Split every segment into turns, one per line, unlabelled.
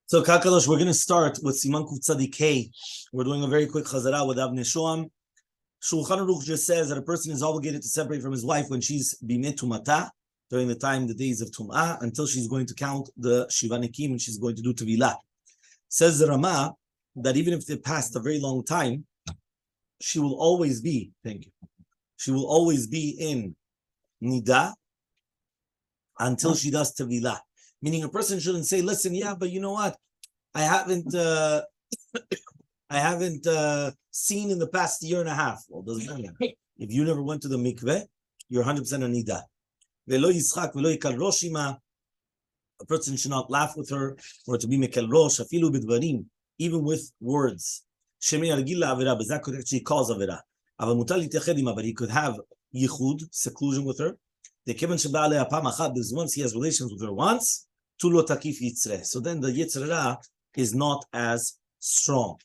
So Kakadosh, we're going to start with Siman Kuf Tzadik Hey. We're doing a very quick Chazara with Avne Shoham. Shulchan Aruch just says that a person is obligated to separate from his wife when she's bimet tumata, during the time, the days of Tum'ah, until she's going to count the Shiva Nekim and she's going to do Tevilah. Says the Rama that even if they passed a very long time, she will always be, she will always be in Nida until she does Tevilah. Meaning a person shouldn't say, listen, yeah, but you know what? I haven't seen in the past year and a half. Well, doesn't matter. If you never went to the mikveh, you're 100% a nida. Velo yischak, velo yikal roshima. A person should not laugh with her or to be mekel rosh, afilu bidvarim, even with words. Shemi argila avera, but that could actually cause avera. Aval mutal yitechedima, but he could have yichud, seclusion with her. The kivan sheba alei apam achad, because once he has relations with her once, tu lo takif yitzreh. So then the yitzreh is not as strong.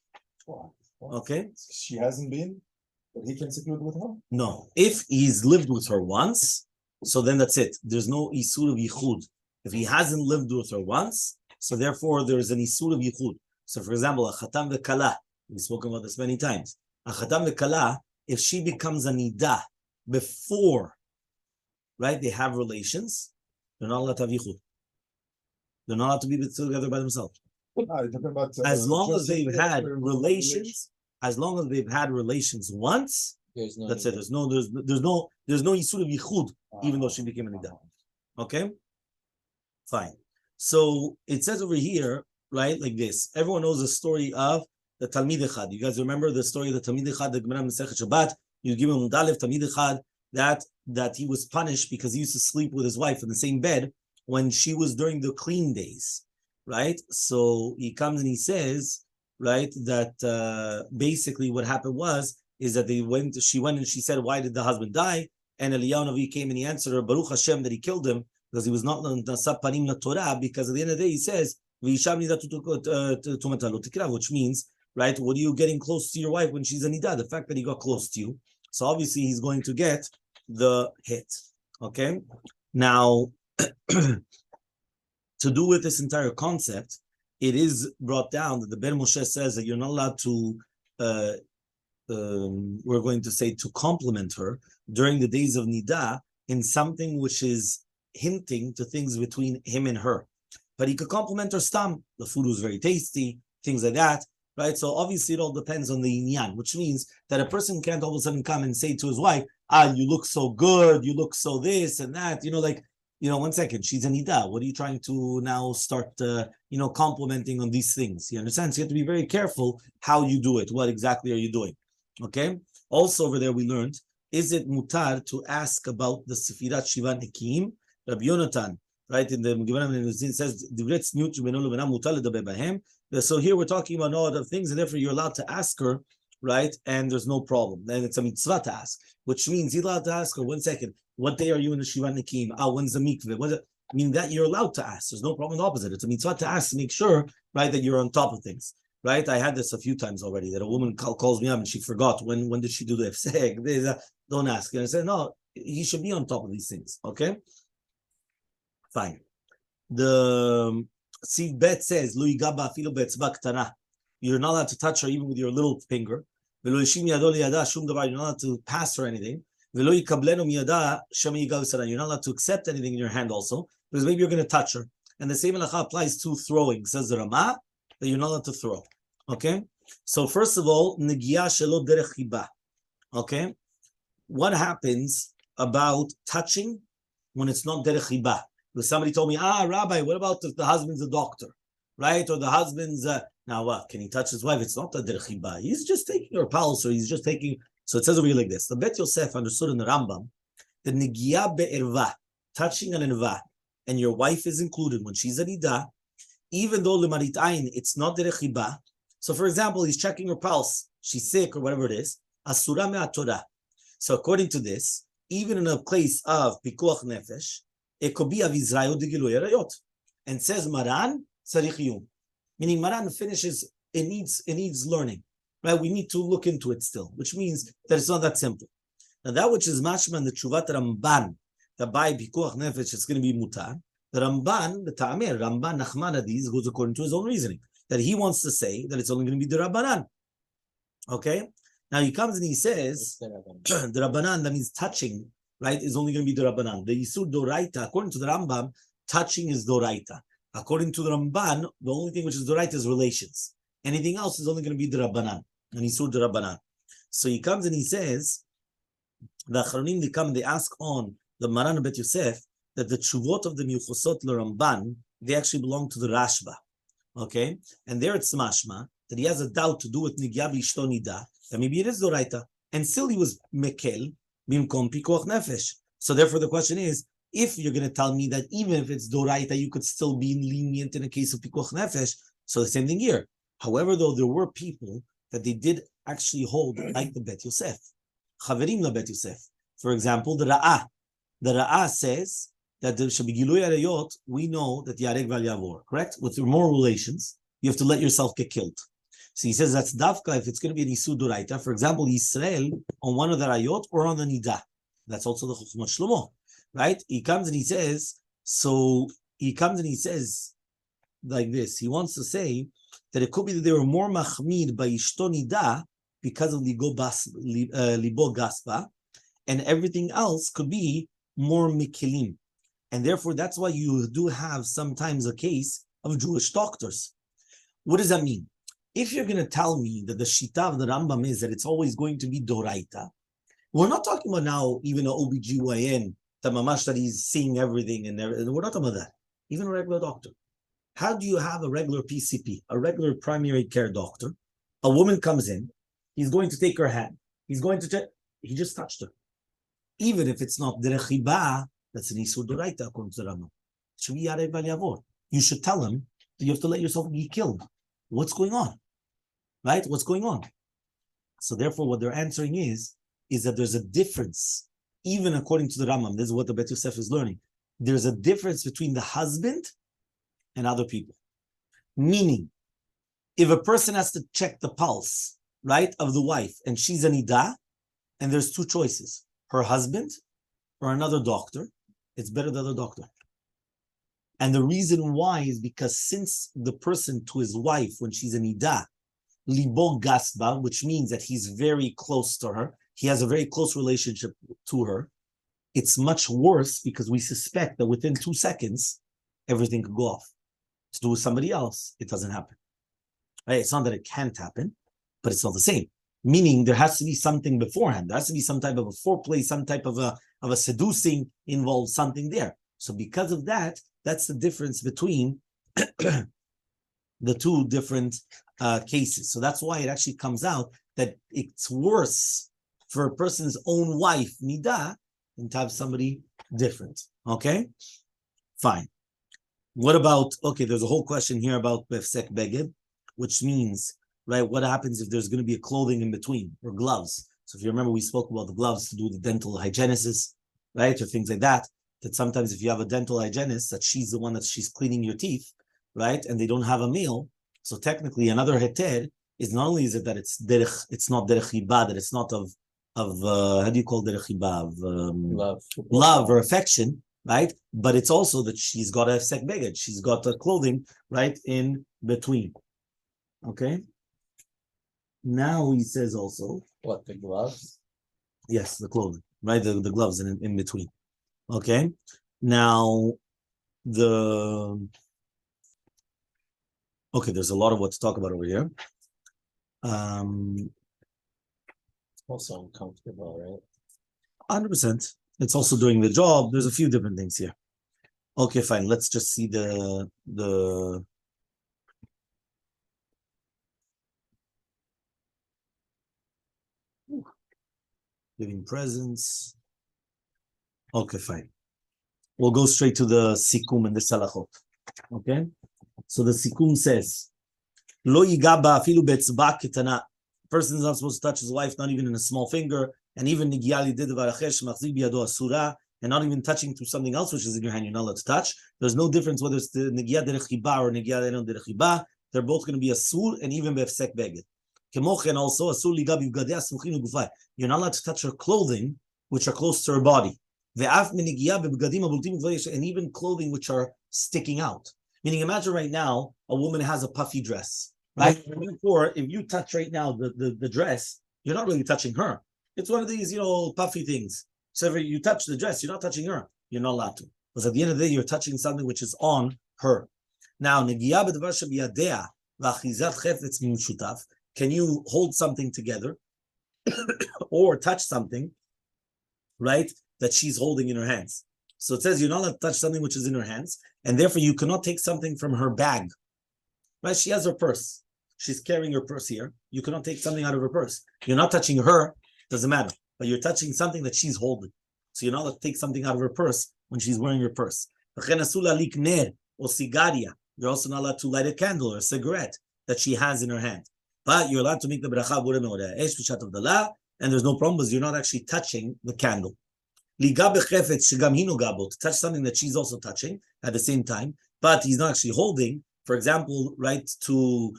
Okay?
She hasn't been, but he can seclude with her?
No. If he's lived with her once, so then that's it. There's no isur of yichud. If he hasn't lived with her once, so therefore there is an isur of yichud. So for example, a chatam ve'kala, we've spoken about this many times. A chatam ve'kala, if she becomes a nida before, right, they have relations, they're not allowed to have yichud. They're not allowed to be together by themselves. As long as they've had relations, once, that's it. There's no yisur of yichud, even though she became a nida. Okay, fine. So it says over here, right, like this. Everyone knows the story of the Talmid Echad. You guys remember the story of the Talmid Echad, the Gemara Masechet Shabbat. You give him Mudalev Talmid Echad that he was punished because he used to sleep with his wife in the same bed when she was during the clean days. Right, so he comes and he says, right, that basically what happened is that she went and she said, why did the husband die? And Eliyahu Navi came and he answered her, Baruch Hashem, that he killed him because he was not Nasab Panim na Torah, because at the end of the day he says, which means, right, what are you getting close to your wife when she's a nida? The fact that he got close to you. So obviously he's going to get the hit. Okay, now to do with this entire concept, it is brought down that the Ben Moshe says that you're not allowed to, we're going to say, to compliment her during the days of Nida in something which is hinting to things between him and her. But he could compliment her stam. The food was very tasty, things like that, right? So obviously it all depends on the inyan, which means that a person can't all of a sudden come and say to his wife, you look so good, you look so this and that, one second, she's a nida. What are you trying to now start, complimenting on these things? You understand? So you have to be very careful how you do it. What exactly are you doing? Okay. Also over there we learned, is it mutar to ask about the Sefirat Shiva Nekim? Rabbi Yonatan, right, in the Gemara it says, so here we're talking about all other things, and therefore you're allowed to ask her, right, and there's no problem. Then it's a mitzvah to ask, which means you're allowed to ask her, 1 second, what day are you in the Shiva Nekim? When's the mikveh? I mean, that you're allowed to ask. There's no problem. The opposite. It's a mitzvah to ask to make sure, right, that you're on top of things, right? I had this a few times already, that a woman calls me up and she forgot when did she do the ifseg. Don't ask. And I said, no, he should be on top of these things. Okay, fine. The Siv Bet says, Lui Gaba Filo Betzba Ktana. You're not allowed to touch her even with your little finger. You're not allowed to pass her anything. You're not allowed to accept anything in your hand also, because maybe you're going to touch her. And the same halacha applies to throwing. Says the Rama that you're not allowed to throw. Okay? So first of all, negiah shelo derech hiba. Okay? What happens about touching when it's not derech hiba? Because somebody told me, Rabbi, what about if the husband's a doctor? Right? Or the husband's, now what? Can he touch his wife? It's not a derech hiba. He's just taking her pulse, or he's just taking... So it says over here like this. The Bet Yosef understood in the Rambam that negiah be'erva, touching an erva, and your wife is included when she's a nida, even though lemarit ayin, it's not derech hiba. So for example, he's checking her pulse, she's sick or whatever it is, asura me'at Torah. So according to this, even in a place of pikuach nefesh, it could be avizrayo degiluy arayot, and says Maran tzarich yum, meaning Maran finishes. It needs learning. Right, we need to look into it still, which means that it's not that simple. Now, that which is mashman the tshuvat Ramban, that by pikuach nefesh it's going to be mutar, The Ramban, the Ta'amir, Ramban Nachmanides goes according to his own reasoning, that he wants to say that it's only going to be the Rabbanan. Okay? Now he comes and he says, the Rabbanan, that means touching, right, is only going to be the Rabbanan. The Yisur Doraita, according to the Rambam, touching is Doraita. According to the Ramban, the only thing which is Doraita is relations. Anything else is only going to be the Rabbanan, and Yisur the Rabbanan. So he comes and he says, the Achronim, they come and they ask on the Maran Bet Yosef that the Tshuvot of the Miuchosot Ramban, they actually belong to the Rashba. Okay? And there it's mashma that he has a doubt to do with Nigya B'ishto Nida, that maybe it is Doraita. And still he was Mekel, Bimkom Pikuach Nefesh. So therefore the question is, if you're going to tell me that even if it's Doraita, you could still be lenient in a case of Pikuach Nefesh, so the same thing here. However, though, there were people that they did actually hold like the Bet Yosef. Chaverim la Bet Yosef. For example, the Ra'ah. The Ra'ah says that there should be Gilui Arayot, we know that Yareg Val Yavor, correct? With more relations, you have to let yourself get killed. So he says that's Davka if it's going to be an Isur Doraita. For example, Yisrael on one of the Rayot or on the Nida. That's also the Chochmot Shlomo, right? He comes and he says like this. He wants to say that it could be that they were more Mahmid by Ishto Nida because of Libo Gaspa, and everything else could be more Mikilim. And therefore, that's why you do have sometimes a case of Jewish doctors. What does that mean? If you're going to tell me that the Shita of the Rambam is that it's always going to be Doraita, we're not talking about now even an OBGYN, the mamash that he's seeing everything, and we're not talking about that. Even a regular doctor. How do you have a regular PCP, a regular primary care doctor? A woman comes in, he's going to take her hand, he's going to check, he just touched her. Even if it's not derech hibah, that's an isur doraita according to the Rambam. It should be yarei val yavor. You should tell him that you have to let yourself be killed. What's going on? Right? What's going on? So therefore, what they're answering is that there's a difference, even according to the Rambam. This is what the Bet Yosef is learning. There's a difference between the husband and other people. Meaning, if a person has to check the pulse, right, of the wife, and she's a nida, and there's two choices, her husband or another doctor, it's better the other doctor. And the reason why is because since the person to his wife, when she's a nida, libo gasba, which means that he's very close to her, he has a very close relationship to her, it's much worse because we suspect that within 2 seconds, everything could go off. To do with somebody else, it doesn't happen. Right? It's not that it can't happen, but it's not the same. Meaning there has to be something beforehand. There has to be some type of a foreplay, some type of a seducing involved, something there. So because of that, that's the difference between the two different cases. So that's why it actually comes out that it's worse for a person's own wife, nida, than to have somebody different. Okay? Fine. What about, okay, there's a whole question here about befsek beged, which means, right, what happens if there's going to be a clothing in between, or gloves? So if you remember, we spoke about the gloves to do the dental hygienist, right, or things like that, that sometimes if you have a dental hygienist, that she's the one that she's cleaning your teeth, right, and they don't have a meal, so technically another heter is not only is it that it's not derech hibah, that it's not of how do you call derech hibah, of love or affection, right? But it's also that she's got a hefsek beged, she's got a clothing right in between. Okay. Now he says also
what, the gloves?
Yes, the clothing, right? The gloves in between. Okay. Now okay, there's a lot of what to talk about over here.
Also uncomfortable, right?
100%. It's also doing the job. There's a few different things here. Okay, fine. Let's just see the giving presents. Okay, fine. We'll go straight to the sikum and the salachot. Okay? So the sikum says, Lo yigaba afilu betzba ketana. Person is not supposed to touch his wife, not even in a small finger, and even nigyali did varachesh machzik biyado asura, and not even touching to something else which is in your hand, you're not allowed to touch. There's no difference whether it's the nigya derech hibah or nigya derech hibah. They're both going to be asur and even befsek beged. Kemochen also asur liga bivgadei asmuchin ugufay. You're not allowed to touch her clothing which are close to her body. And even clothing which are sticking out. Meaning, imagine right now, a woman has a puffy dress, right? Therefore, if you touch right now the dress, you're not really touching her. It's one of these, puffy things. So if you touch the dress, you're not touching her. You're not allowed to. Because at the end of the day, you're touching something which is on her. Now, can you hold something together or touch something, right, that she's holding in her hands? So it says you're not allowed to touch something which is in her hands, and therefore you cannot take something from her bag. Right? She has her purse. She's carrying her purse here. You cannot take something out of her purse. You're not touching her, doesn't matter. But you're touching something that she's holding. So you're not allowed to take something out of her purse when she's wearing her purse. You're also not allowed to light a candle or a cigarette that she has in her hand. But you're allowed to make the bracha and there's no problem because you're not actually touching the candle. To touch something that she's also touching at the same time, but he's not actually holding, for example, right, to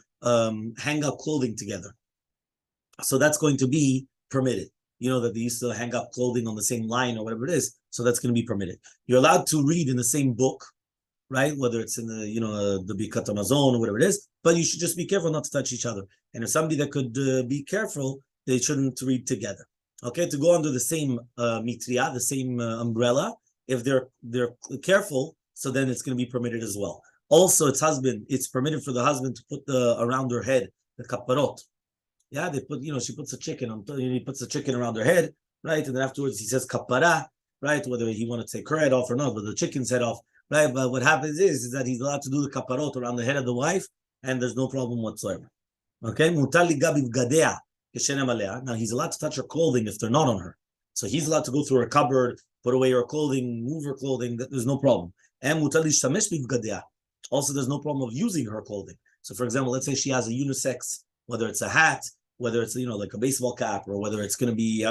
hang up clothing together. So that's going to be permitted. You know that they used to hang up clothing on the same line or whatever it is, so that's going to be permitted. You're allowed to read in the same book, right? Whether it's in the, the Bikat Amazon or whatever it is, but you should just be careful not to touch each other. And if somebody that could be careful, they shouldn't read together. Okay, to go under the same mitria, the same umbrella, if they're careful, so then it's going to be permitted as well. Also, it's permitted for the husband to put around her head the kapparot. Yeah, they put, she puts a chicken on, he puts a chicken around her head, right? And then afterwards he says kappara, right? Whether he want to take her head off or not, but the chicken's head off, right? But what happens is that he's allowed to do the kapparot around the head of the wife, and there's no problem whatsoever. Okay, mutali gabi v'gadea. Now he's allowed to touch her clothing if they're not on her. So he's allowed to go through her cupboard, put away her clothing, move her clothing. There's no problem. And also, there's no problem of using her clothing. So, for example, let's say she has a unisex, whether it's a hat, whether it's like a baseball cap, or whether it's going to be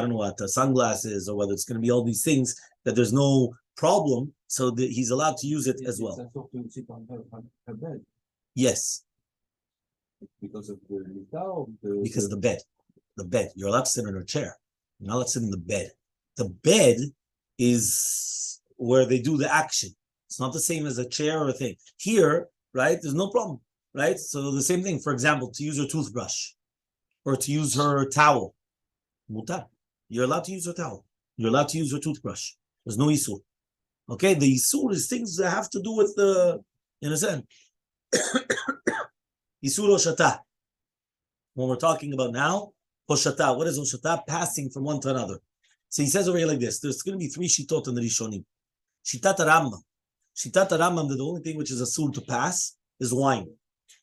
sunglasses, or whether it's going to be all these things that there's no problem. So that he's allowed to use it as well.
Her bed.
Yes.
Because of the
because the bed. The bed. You're allowed to sit in her chair. You're not allowed to sit in the bed. The bed is where they do the action. It's not the same as a chair or a thing. Here, right, there's no problem, right? So the same thing, for example, to use her toothbrush or to use her towel. Mutar. You're allowed to use her towel. You're allowed to use her toothbrush. There's no isur. Okay, the isur is things that have to do with you understand? Isur Hoshata. When we're talking about now, Hoshata. What is Hoshata? Passing from one to another. So he says over here like this. There's going to be 3 shitot in the Rishonim. Shitat Rambam. Shitat Rambam, that the only thing which is asur to pass is wine.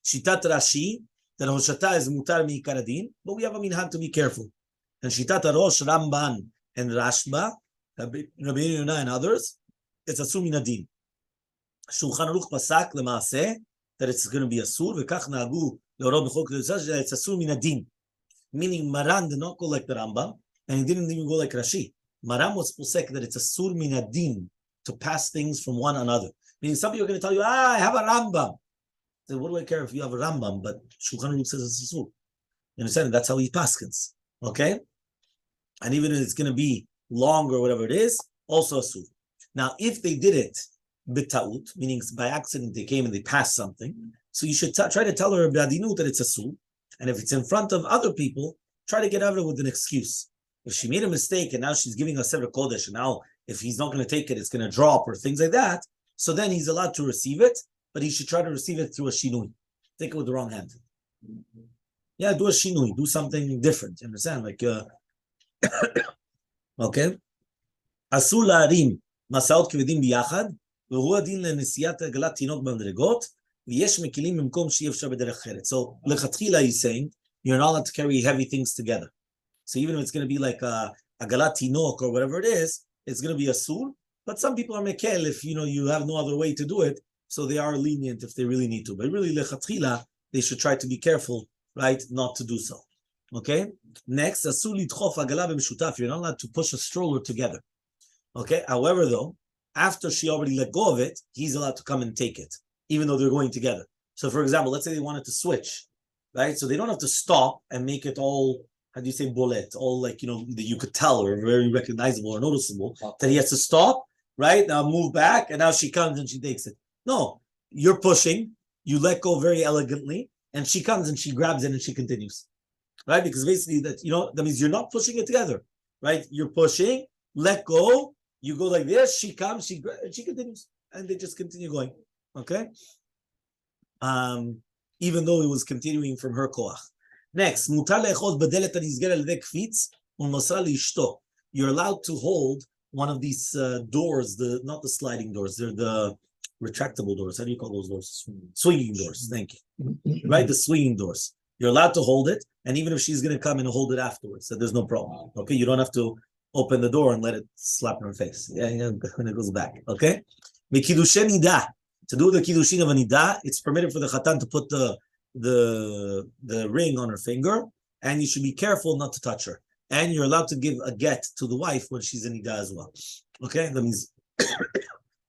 Shitat Rashi, that Hoshata is mutar mi'ikar hadin, but we have a minhag to be careful. And Shitat Rosh, Ramban, and Rashba, Rabbi Yonah and others, it's asur min hadin. Shulchan Aruch pasak lemaaseh, that it's going to be asur, v'kach na'agu le'orot b'chol kedusha, that it's asur min hadin. Meaning Maran did not go like the Rambam, and he didn't even go like Rashi. Maran was posek that it's asur min hadin, to pass things from one another. Meaning some people are going to tell you, I have a Rambam. So what do I care if you have a Rambam? But Shulchan Aruch says it's asur. You understand? That's how he paskins. Okay? And even if it's going to be long or whatever it is, also asur. Now, if they did it b'taut, meaning by accident they came and they passed something, so you should try to tell her b'adinut that it's asur. And if it's in front of other people, try to get out of it with an excuse. If she made a mistake and now she's giving a Sefer Kodesh, and now if he's not going to take it, it's going to drop or things like that, so then he's allowed to receive it, but he should try to receive it through a shinui. Take it with the wrong hand. Yeah, do a shinui, do something different. You understand? Like, okay. Asur la'arim masaot kevedim biyachad, v'hu adin le'nesiyat galat tinok b'madregot, v'yesh mekilim b'mkom she'y efshar b'derech acheret. So, lechatchila he's saying, you're not allowed to carry heavy things together. So even if it's going to be like a galat tinok or whatever it is, it's going to be asur. But some people are mekel if you have no other way to do it, so they are lenient if they really need to. But really, lechatchila, they should try to be careful, right, not to do so. Okay. Next, asur lidchof agala b'meshutaf. You're not allowed to push a stroller together. Okay. However, though, after she already let go of it, he's allowed to come and take it, even though they're going together. So, for example, let's say they wanted to switch, right? So they don't have to stop and make it all how do you say bolet? All like, that you could tell or very recognizable or noticeable, that he has to stop, right? Now move back, and now she comes and she takes it. No, you're pushing, you let go very elegantly, and she comes and she grabs it and she continues, right? Because basically that means you're not pushing it together, right? You're pushing, let go, you go like this, she comes, she continues, and they just continue going, okay? Even though it was continuing from her koach. Next, you're allowed to hold one of these doors, not the sliding doors, they're the retractable doors. How do you call those doors? Swinging doors. Thank you. Right, the swinging doors. You're allowed to hold it, and even if she's going to come and hold it afterwards, so there's no problem. Okay, you don't have to open the door and let it slap in her face. Yeah, when it goes back. Okay, Nida. To do the kiddushin of a nida, it's permitted for the chatan to put the ring on her finger, and you should be careful not to touch her. And you're allowed to give a get to the wife when she's in nida as well. Okay, that means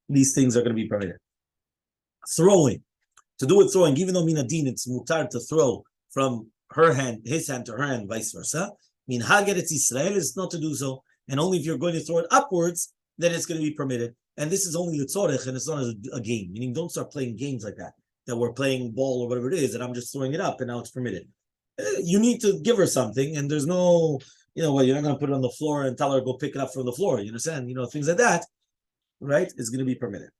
these things are going to be permitted. Throwing. To do with throwing, even though minadin it's mutar to throw from his hand to her hand, vice versa. Min haget it's Israel is not to do so, and only if you're going to throw it upwards, then it's going to be permitted. And this is only the tzorech, and it's not a game. Meaning, don't start playing games like that we're playing ball or whatever it is, and I'm just throwing it up, and now it's permitted. You need to give her something, and there's no, you're not going to put it on the floor and tell her go pick it up from the floor. You understand? Things like that, right? Is going to be permitted.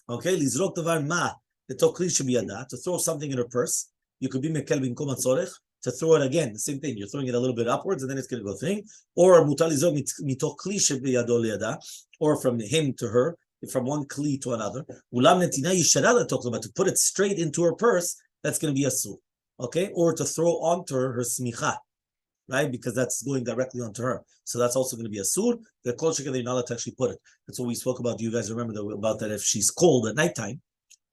Okay, lizrok davar ma to throw something in her purse. You could be mekel binkom tzorech to throw it again. The same thing. You're throwing it a little bit upwards, and then it's going to go thing. Or mutal lizrok mitoch kli shebiyado liada, or from him to her, from one kli to another. Ulam netina yishara talks about to put it straight into her purse. That's going to be a asur. Okay, or to throw onto her smicha, right? Because that's going directly onto her. So that's also going to be a asur. The kol shekeh you're not allowed to actually put it. That's what we spoke about. Do you guys remember about that? If she's cold at nighttime,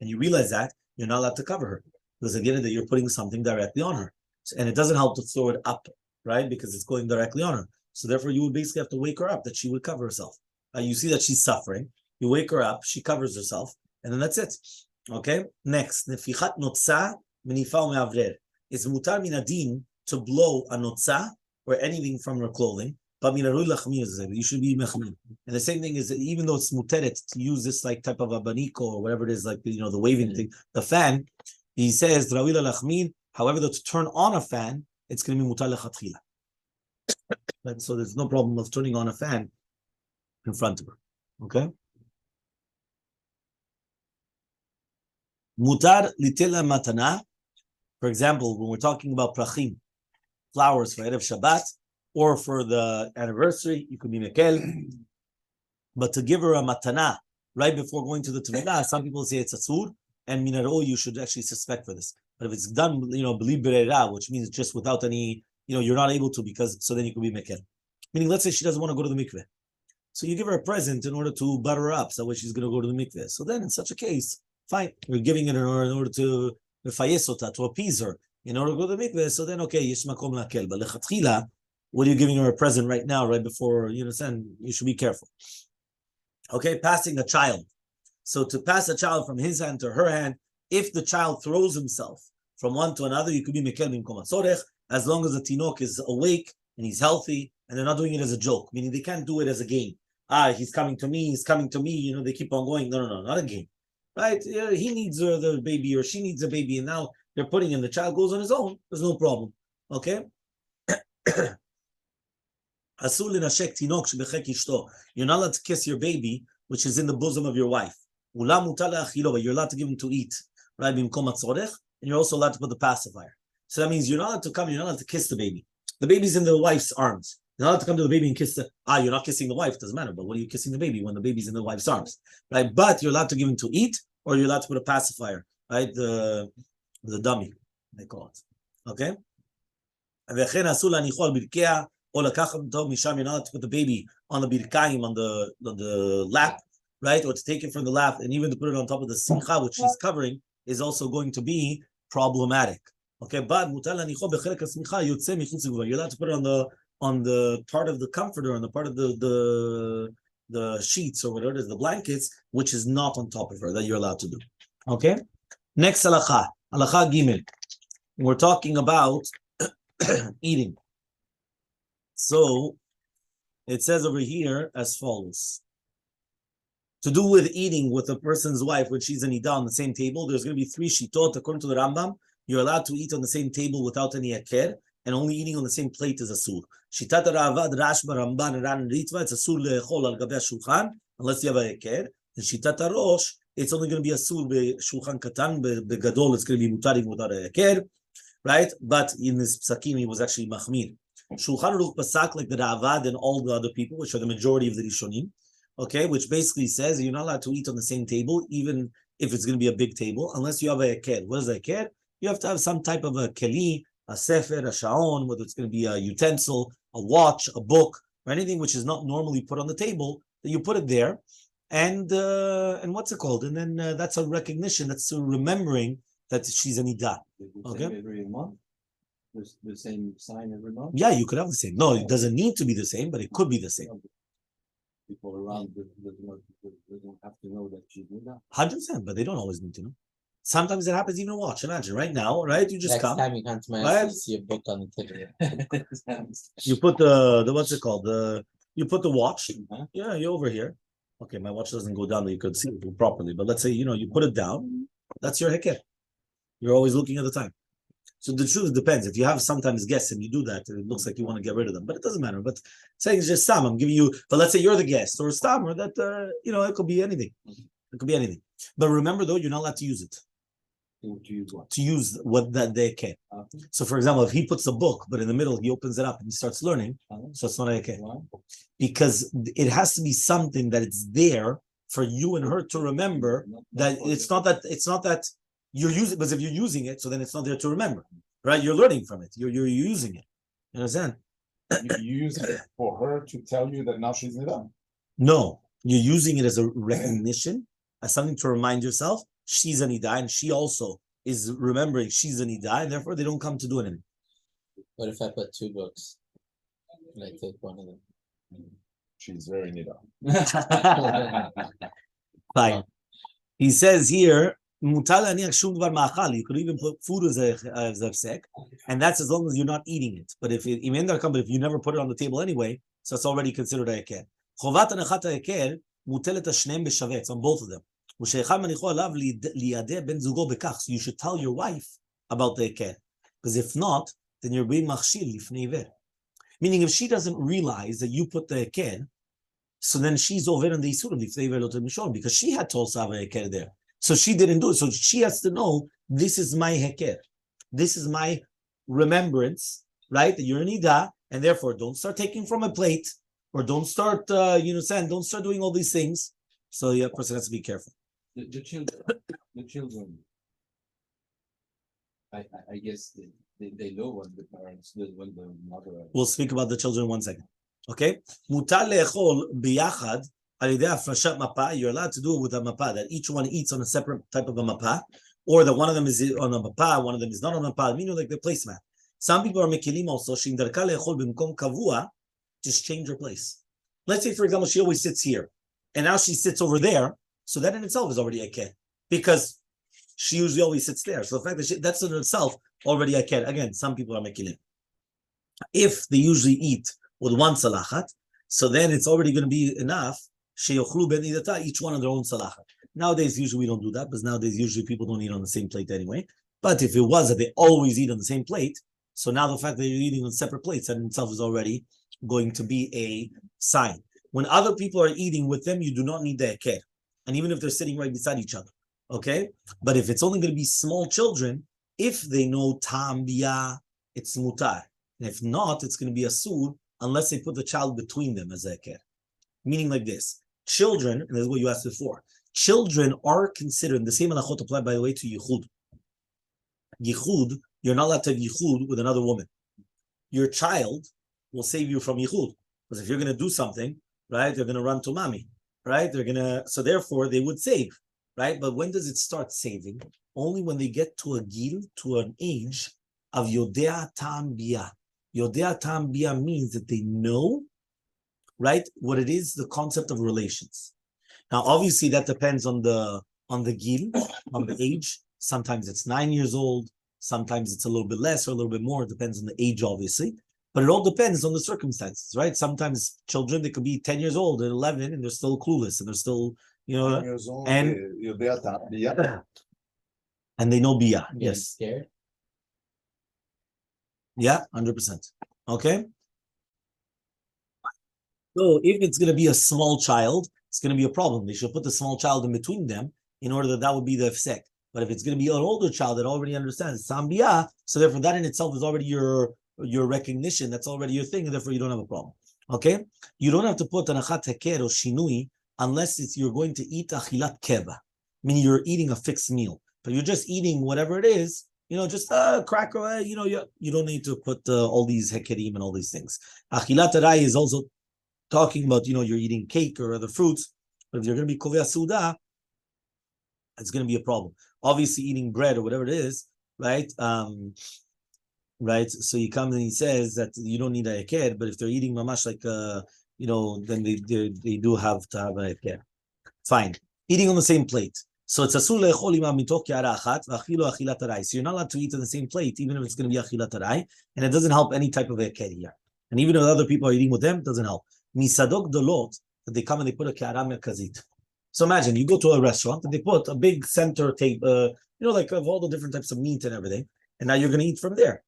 and you realize that, you're not allowed to cover her, because again, that you're putting something directly on her, and it doesn't help to throw it up, right? Because it's going directly on her. So therefore, you would basically have to wake her up that she would cover herself. You see that she's suffering. You wake her up. She covers herself, and then that's it. Okay. Next, nefichat notza minifal me'avrer. It's mutar minadin to blow a notza or anything from her clothing. But you should be mechmin. And the same thing is that even though it's muteret to use this like type of abaniko or whatever it is, like the waving thing, the fan, he says drawila lachmin. However, to turn on a fan, it's going to be mutar lechatchila. So there's no problem of turning on a fan in front of her. Okay. Mutar litila matana. For example, when we're talking about prachim, flowers for Erev Shabbat, or for the anniversary, you could be mekel. But to give her a matana right before going to the tevilah, some people say it's asur, and minaro you should actually suspect for this. But if it's done, beli berera, which means just without any, you're not able to, because so then you could be mekel. Meaning, let's say she doesn't want to go to the mikveh, so you give her a present in order to butter her up, so that way she's going to go to the mikveh. So then, in such a case, fine, you're giving it in order to mefayesota, to appease her, in order to go to the mikveh. So then, okay, yesh makom lakel. But lechatchila, what are you giving her a present right now, right before, you understand? You should be careful. Okay, passing a child. So to pass a child from his hand to her hand, if the child throws himself from one to another, you could be mekel bimkom hatzorech, as long as the tinok is awake and he's healthy, and they're not doing it as a joke, meaning they can't do it as a game. He's coming to me, they keep on going. No, not a game. Right? He needs the baby, or she needs a baby, and now they're putting in, the child goes on his own, there's no problem. Okay? You're not allowed to kiss your baby, which is in the bosom of your wife. But you're allowed to give him to eat, right? And you're also allowed to put the pacifier. So that means you're not allowed to come, you're not allowed to kiss the baby. The baby's in the wife's arms. You're not allowed to come to the baby and kiss you're not kissing the wife, doesn't matter, but what are you kissing the baby when the baby's in the wife's arms? Right? But you're allowed to give him to eat, or you're allowed to put a pacifier, right? The dummy, they call it. Okay? Or you're not to put the baby on the birkayim, on the lap, right? Or to take it from the lap, and even to put it on top of the simcha, which she's covering, is also going to be problematic. Okay, but you're allowed to put it on the part of the comforter, on the part of the sheets or whatever it is, the blankets, which is not on top of her, that you're allowed to do. Okay? Next halakha, halakha gimel. We're talking about eating. So it says over here as follows. To do with eating with a person's wife when she's a Nida on the same table, there's going to be 3 shitot. According to the Rambam, you're allowed to eat on the same table without any aker, and only eating on the same plate is asur. Shitat Ravad, Rashba, Ramban, Ran, Ritva, it's asur lechol al gabei shulchan, unless you have a aker. And Shitat Rosh, it's only going to be asur be shulchan katan, be gadol, it's going to be mutaring without a aker, right? But in this psakim, it was actually machmir. Shulchan Aruch Pasak, like the Ravad and all the other people, which are the majority of the Rishonim, okay, which basically says you're not allowed to eat on the same table, even if it's going to be a big table, unless you have a ker. What is a ker? You have to have some type of a keli, a sefer, a shaon, whether it's going to be a utensil, a watch, a book, or anything which is not normally put on the table, that you put it there, and what's it called? And then that's a recognition, that's a remembering that she's a nida. Okay.
Every month, the same sign every month.
Yeah, you could have the same. No, it doesn't need to be the same, but it could be the same.
People around don't have to know that she's doing that.
100%, but they don't always need to know. Sometimes it happens even in watch. Imagine right now, right? You just
Next
come.
time you come to my house, you see a book on the table.
You put the what's it called? You put the watch.
Uh-huh.
Yeah, you're over here. Okay, my watch doesn't go down that you could see it properly. But let's say you put it down. That's your heket. You're always looking at the time. So the truth depends. If you have sometimes guests and you do that, it looks like you want to get rid of them, but it doesn't matter. But saying it's just some, I'm giving you. But let's say you're the guest or a stam, or that it could be anything. It could be anything. But remember though, you're not allowed to use it.
To use what?
To use what that they can. So for example, if he puts a book, but in the middle he opens it up and he starts learning, so it's not okay. Because it has to be something that it's there for you and her to remember that it's not that you're using, because if you're using it, so then it's not there to remember, right? You're learning from it. You're using it. You understand?
You use it for her to tell you that now she's Nida.
No, you're using it as a recognition, as something to remind yourself she's a Nida, and she also is remembering she's a Nida, and therefore they don't come to do anything.
What if I put 2 books? And I take one of them?
She's very Nida.
Fine. He says here, you could even put food as a hefsek, and that's as long as you're not eating it. But if you never put it on the table anyway, so it's already considered a heker. Chovat anachat heker mutelet shneim b'shaveh. It's on both of them. So you should tell your wife about the heker, because if not, then you're being machshir lifnei iver. Meaning, if she doesn't realize that you put the heker, so then she's over in the isurim lifnei iver lo mishor, because she had to also have a heker there. So she didn't do it. So she has to know, this is my heker. This is my remembrance, right? That you're an Nida, and therefore don't start taking from a plate, or don't start, don't start doing all these things. So the person has to be careful.
The children. I guess they know when the parents did, when the mother.
We'll speak about the children in 1 second. Okay? Mutar le'echol biyachad. You're allowed to do it with a mapa, that each one eats on a separate type of a mapa, or that one of them is on a mapa, one of them is not on a mapa, meaning like the placemat. Some people are mekilim also, just change her place. Let's say, for example, she always sits here, and now she sits over there, so that in itself is already a ket, because she usually always sits there. So the fact that that's in itself already a ket. Again, some people are mekilim. If they usually eat with one salachat, so then it's already going to be enough. Each one on their own salachat. Nowadays, usually we don't do that, because nowadays usually people don't eat on the same plate anyway. But if it was that they always eat on the same plate, so now the fact that you're eating on separate plates, that in itself is already going to be a sign. When other people are eating with them, you do not need the heker, and even if they're sitting right beside each other, okay. But if it's only going to be small children, if they know tam bia, it's mutar, and if not, it's going to be asur, unless they put the child between them as a heker. Meaning like this. Children, and this is what you asked before, children are considered, the same halachot apply, by the way, to yichud. Yichud, you're not allowed to have yichud with another woman. Your child will save you from yichud. Because if you're going to do something, right, they're going to run to mommy, right? So therefore they would save, right? But when does it start saving? Only when they get to a gil, to an age of yodea tam bia. Yodea tam bia means that they know, right, what it is, the concept of relations. Now, obviously, that depends on the gil, on the age. Sometimes it's 9 years old. Sometimes it's a little bit less or a little bit more. It depends on the age, obviously. But it all depends on the circumstances, right? Sometimes children, they could be 10 years old and 11 and they're still clueless and they're still,
years old,
and-
יודע את הבנייה.
and they know Bia.
Getting
Yes.
scared.
Yeah, 100%. Okay. So if it's going to be a small child, it's going to be a problem. They should put the small child in between them in order that would be the ifsek. But if it's going to be an older child that already understands Sambia, so therefore that in itself is already your recognition. That's already your thing, and therefore you don't have a problem. Okay? You don't have to put an achat heker or shinui unless you're going to eat achilat keva, meaning you're eating a fixed meal. But you're just eating whatever it is, just a cracker, you don't need to put all these hekerim and all these things. Achilat arai is also talking about, you're eating cake or other fruits, but if you're going to be kovea suda, it's going to be a problem. Obviously, eating bread or whatever it is, right? Right. So he comes and he says that you don't need a heker, but if they're eating mamash like, then they do have to have a heker. Fine. Eating on the same plate. So it's asur le'echol ima mitoch ki'ara achat v'achilo achilat arai. So you're not allowed to eat on the same plate, even if it's going to be achilat arai, and it doesn't help any type of heker here. And even if other people are eating with them, it doesn't help. Misadok dolot, that they come and they put a ki'ara merkazit. So imagine you go to a restaurant and they put a big center table, like of all the different types of meat and everything, and now you're going to eat from there.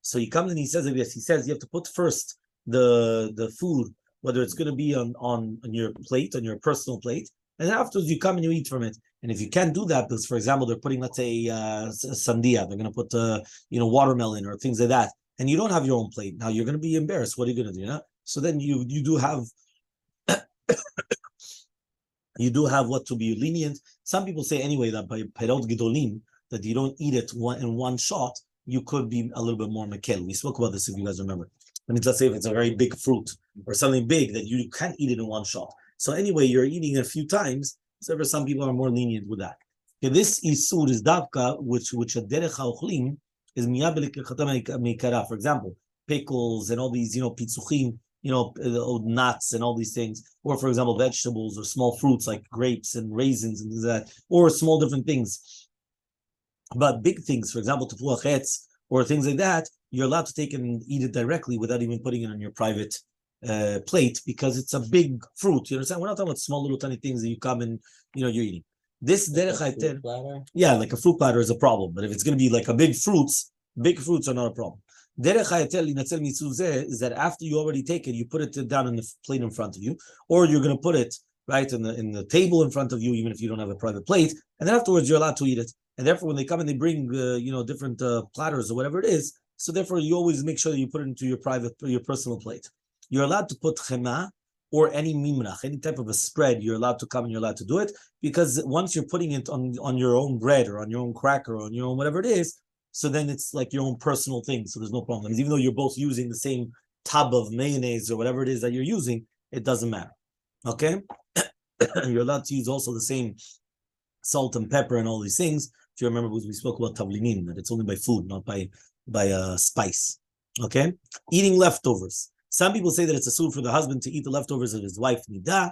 So he comes and he says, yes, he says you have to put first the food, whether it's going to be on your plate, on your personal plate, and then afterwards you come and you eat from it. And if you can't do that, because for example they're putting, let's say, sandia, they're going to put watermelon or things like that, and you don't have your own plate, now you're going to be embarrassed. What are you going to do? So then you do have. You do have what to be lenient. Some people say anyway that by perot gidolim, that you don't eat it in one shot, you could be a little bit more mekel. We spoke about this if you guys remember. I mean, let's say if it's a very big fruit or something big that you can't eat it in one shot. So anyway, you're eating it a few times. So some people are more lenient with that. Okay, this isur is davka, which a derech ha'ochlim is miyabel meikara. For example, pickles and all these, pitzuchim, nuts and all these things, or for example, vegetables or small fruits like grapes and raisins and things like that, or small different things. But big things, for example, tepuach etz or things like that, you're allowed to take it and eat it directly without even putting it on your private plate because it's a big fruit. You understand? We're not talking about small little tiny things that you come and you're eating. This derech haiter, yeah, like a fruit platter is a problem. But if it's going to be like big fruits are not a problem. Derech hayatel linatel mitzvah is that after you already take it, you put it down in the plate in front of you, or you're going to put it right in the table in front of you, even if you don't have a private plate, and then afterwards you're allowed to eat it. And therefore, when they come and they bring different platters or whatever it is, so therefore you always make sure that you put it into your personal plate. You're allowed to put chema or any mimrach, any type of a spread. You're allowed to come and you're allowed to do it because once you're putting it on your own bread or on your own cracker or on your own whatever it is. So then it's like your own personal thing. So there's no problem. Even though you're both using the same tub of mayonnaise or whatever it is that you're using, it doesn't matter. Okay? You're allowed to use also the same salt and pepper and all these things. If you remember, we spoke about tavlinin, that it's only by food, not by spice. Okay? Eating leftovers. Some people say that it's a suit for the husband to eat the leftovers of his wife, Nida.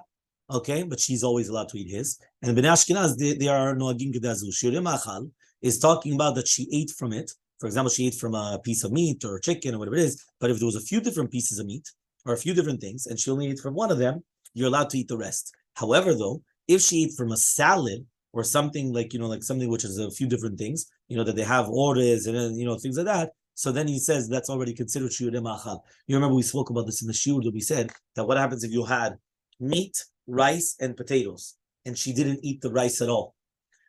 Okay? But she's always allowed to eat his. And Bnei Ashkenaz, they are noagim kedazu. Shirem achal is talking about that she ate from it. For example, she ate from a piece of meat or chicken or whatever it is. But if there was a few different pieces of meat or a few different things, and she only ate from one of them, you're allowed to eat the rest. However, though, if she ate from a salad or something like something which is a few different things, that they have orders and things like that, so then he says that's already considered shiurei ma'achal. You remember we spoke about this in the shiur that we said that what happens if you had meat, rice, and potatoes, and she didn't eat the rice at all.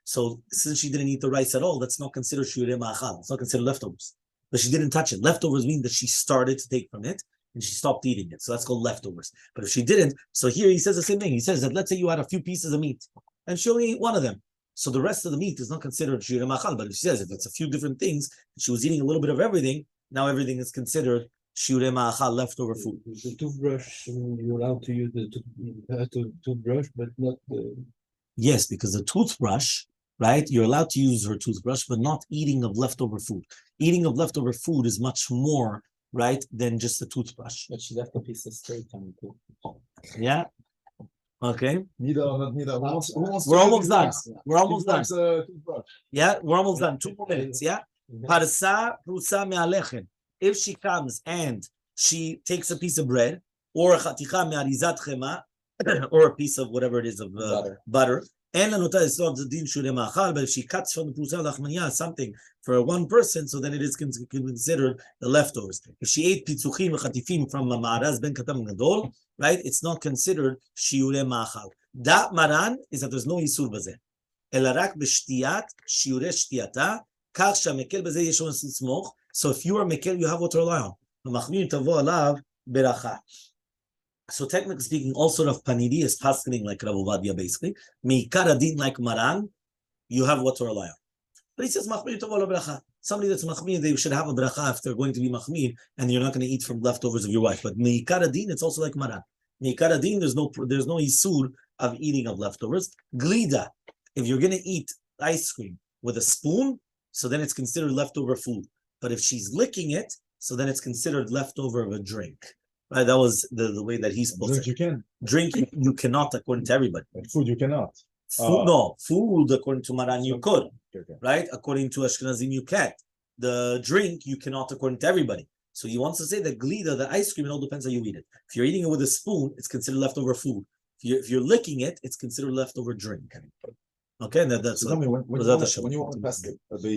So since she didn't eat the rice at all, that's not considered shiurei ma'achal. It's not considered leftovers. But she didn't touch it. Leftovers mean that she started to take from it and she stopped eating it. So that's called leftovers. But if she didn't, so here he says the same thing. He says that let's say you had a few pieces of meat and she only ate one of them. So the rest of the meat is not considered shiurei ma'achal. But if she says if it's a few different things, she was eating a little bit of everything, now everything is considered shiurei ma'achal, leftover food.
The toothbrush, you're allowed to use the toothbrush, but not the...
Yes, because the toothbrush, right? You're allowed to use her toothbrush, but not eating of leftover food. Eating of leftover food is much more, right, than just a toothbrush.
But she left a piece of steak on the toothbrush.
Yeah. Okay.
Nida,
We're almost done. We're almost done.
Toothbrush.
Yeah, we're almost done. 2 more minutes. Yeah. Parsa prusa me'alechem. If she comes and she takes a piece of bread, or a chaticha me'arizat chema, or a piece of whatever it is of butter. And but if she cuts from the prusa lachmania something for one person, so then it is considered the leftovers. If she ate pitzuchim chatifim from ma'araz ben katam gadol, right, it's not considered shiure ma'achal. That maran is that there's no isur bazeh. Elarak b'shtiyat shiure shtiyata kach shamekel bazeh yeshon sitzmoch. So if you are mekel, you have what to rely on. Machmir tavo alav beracha. So technically speaking, all sort of paniri is paskening like Rav Ovadia basically. Meikar adin like Maran, you have what to rely on. But he says machmir tov bracha. Somebody that's machmir, they should have a bracha if they're going to be machmir, and you're not going to eat from leftovers of your wife. But meikar adin, it's also like Maran. Meikar adin, there's no isur of eating of leftovers. Glida, if you're going to eat ice cream with a spoon, so then it's considered leftover food. But if she's licking it, so then it's considered leftover of a drink. Right, that was the way that he's supposed
Drink
to.
you can.
Drink you cannot, according to everybody.
And food you cannot.
Food according to Maran you could,
Okay.
right? According to Ashkenazim you can't. The drink you cannot, according to everybody. So he wants to say that glida, the ice cream, it all depends how you eat it. If you're eating it with a spoon, it's considered leftover food. If you're licking it, it's considered leftover drink. Okay, and that's
So tell me when you want to pass the